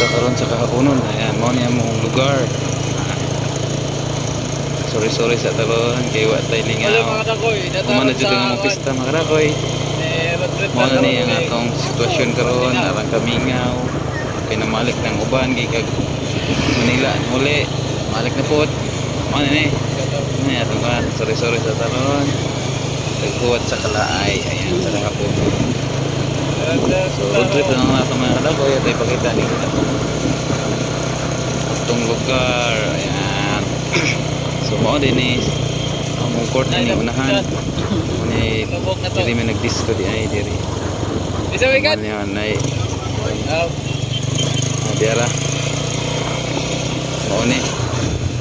ta karon sa kahaponon. Ayan, mao ni among lugar. Sorry sa taron kay wa tay lingaw. Kumana jud ang among pista mga kadakoy. Mao na ni ang atong sitwasyon karon arang kamingaw. Kay namalik ng uban kay kag Manila muli. Malik na pod. Mao na ni. Ni atong kan sorry sa taron. Nagkuwat sa kalaay. Ayan sa kahaponon. So road trip na lang natin mga kadakoy at ipakita nyo itong lugar. Ayan. So mao din is among court na yung unahan diri may nagdisco di ay diri ano yun ay diara mao ni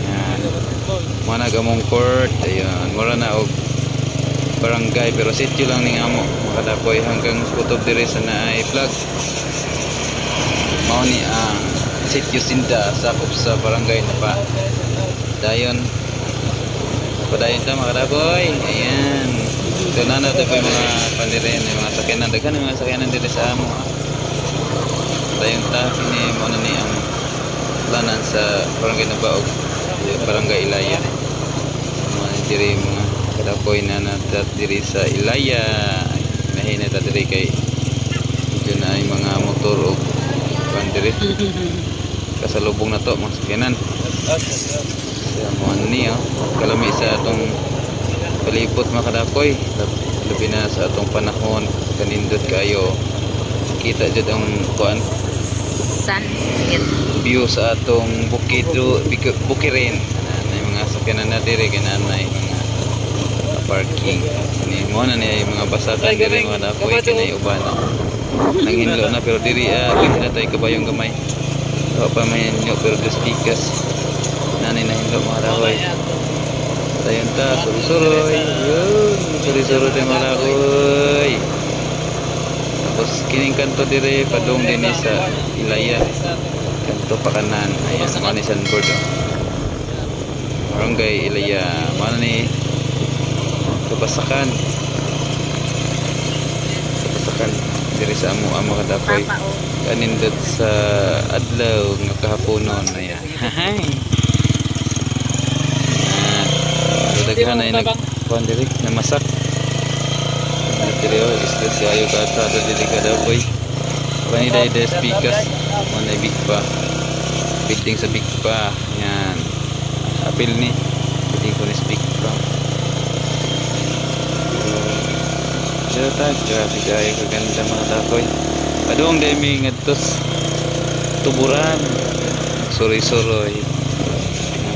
ayan mao na gamong court. Ayun mura na og barangay pero sityo lang ning amo makadapoy hanggang kutob diri sa naay flag. Mao ni ang sityo Sinda sakop sa barangay na pa dayon padayon ta makadapoy. Ayan so nana to po mga pandiren mga sakyanan daghan mga sakyanan diri sa amo dayon ta kini mao na ni ang planan sa barangay na Baog barangay Ilaya mga diri mga kadapoy na natat diri sa Ilaya. Mahina ta diri kay dito na ay mga motor o kan diri kasalubong na to mga sakyanan. Kaya mo ni kalami sa atong palibot mga kadapoy labi na sa atong panahon kanindot kayo kita jud ang kuan sunset view sa atong bukirin na mga sakyanan na diri kinanay parking ni mo na ni mga basakan diri mga dapoy kinay uban nanghinlo na pero diri lahi na tay kabayong gamay wa pa may nyo pero despikas nanay na hinlo mga dapoy dayon ta suroy yun suroy tayo mga dapoy tapos kining kanto diri padung din sa Ilaya kanto pa kanan. Ayan manisan board barangay Ilaya mana ni kabasakan diri sa amo kadapoy kanindot sa adlaw nga kahaponon. Ayan hahay daghan ay nagkuhan diri na masak diri stress kayo kata diri kadapoy panay day speakers manay big pa building sa big pa. Yan apil ni building ko ni speak pa grabe kayo kaganda mga takoy padung day may ngadtos tuburan suroy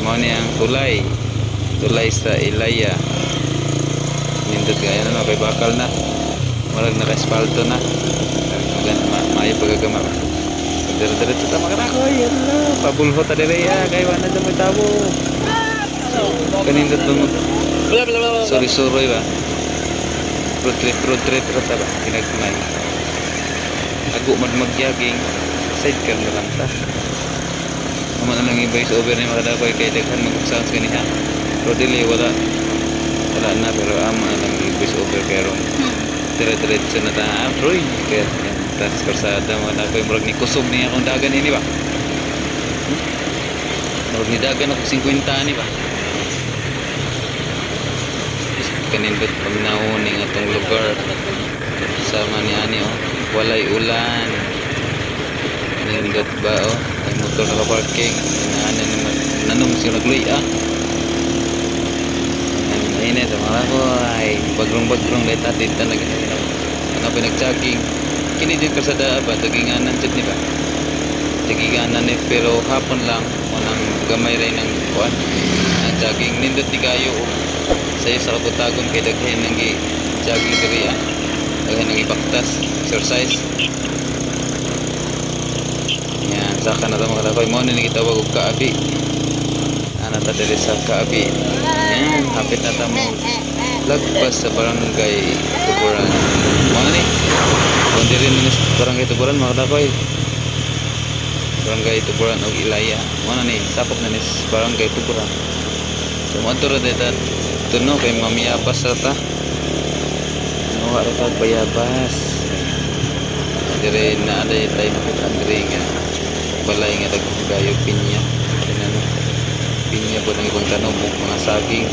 mo ni ang tulay sa Ilaya nindot kaya na kay bakal na marag naka-espalto na may pagagama dire-diretso ta mga takoy. Pabulho ta dire kay wala na may tabo kanindot tungod suroy ba road trip rata ba pinagmay ago magjogging sidecar na lang ta naman na lang yung voice over ni mga dakoy kay daghan mag-sounds kaniha pero dili wala na pero ama na lang yung voice over kay ron dire-diretso na ta Troy kaya tas persada mga dakoy murag ni kusog niya akong dagan ini ba murag ni dagan ako 50 ni ba kanindot paminahon ng atong lugar sama ni ani walay ulan kanindot ba ay motor na parking nanom siya nagluya init mga ko ay bagrong dahil tatin talaga ano pinag-jogging kini din kasada ba taginganan jud ni ba taginganan ni pero hapon lang unang gamay rin ng kuan ang jogging nindot di kayo sa isa kabutagon kay daghan nang jogging diri daghan nang ibaktas exercise. Yan saka na ta mga dakoy mo ni gitawag og kaabi ana ta diri sa kaabi. Yan hapit na ta mo lagpas sa barangay Tuburan mo ni kung diri ni barangay Tuburan mga dakoy barangay Tuburan og Ilaya mo na ni sakop na ni barangay Tuburan. So mo adto ra deta tuno kay mamiyabas ta ano ra ta bayabas dire na ada tayo makita diri nga balay nga daggayo pinya. Ano, pinya po ng ibang tanom mga saging.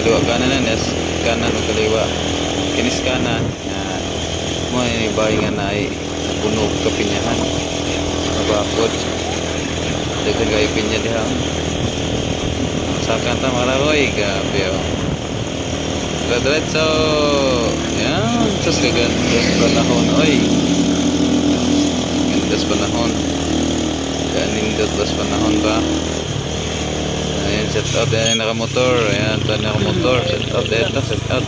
Kaliwa kanan na nes kanan o kaliwa. Kinis kanan. Yan. Mo ni bahay nga na ay puno ka pinyahan. Mabakod. Daggayo pinya diha. Sakan ta marahoy gabi oh. Diretso. Yan, sus kagandas panahon oy. Gandas panahon. Ganindot bas panahon ba? Ayan, set out. Ayan, nakamotor. Ayan, ito nakamotor. Set out. Dito, set out.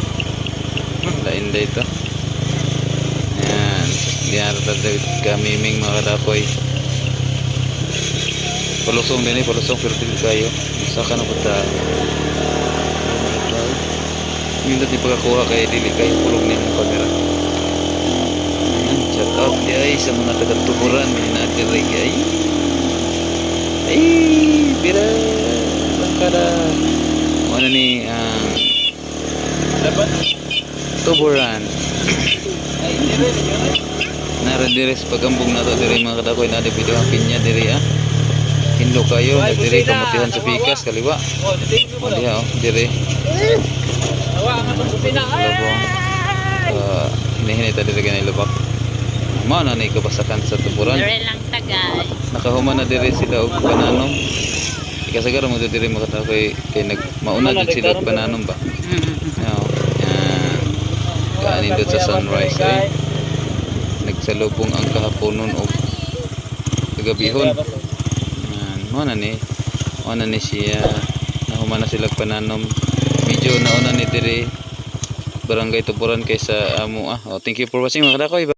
Lain dito. Ayan. Diyan ito kamiming mga kadapoy. Palusong din eh. Palusong pero dito kayo. Saka na po tayo. Minta di pagkakuha kay dili kay pulog ni mong kamera. Shout out guys sa mga taga-tuburan na diri guys. Ay, bira bangkada. Ano ni dapat tuburan. Ay, dire. Nara dire sa pagambong nato diri mga kadakoy na video ang pinya diri Hinlo kayo, diri kamutihan sa pikas kaliwa. Oh, diha oh, diri. Hinihinay tadi lagi na ilubak. Mana na ikabasakan sa tuburan. Dure lang tagay. Nakahuman na diri sila og pananom. Ikasagar mo diri makataw kay mauna din sila og pananom ba. Yan. Kanin dito sa sunrise ay nagsalubong ang kahaponon og kagabihon. Yan, mana ni siya nahuman na sila og pananom. Medyo nauna ni diri barangay Tuburan kaysa amo. Oh, thank you for watching mga kadakoy.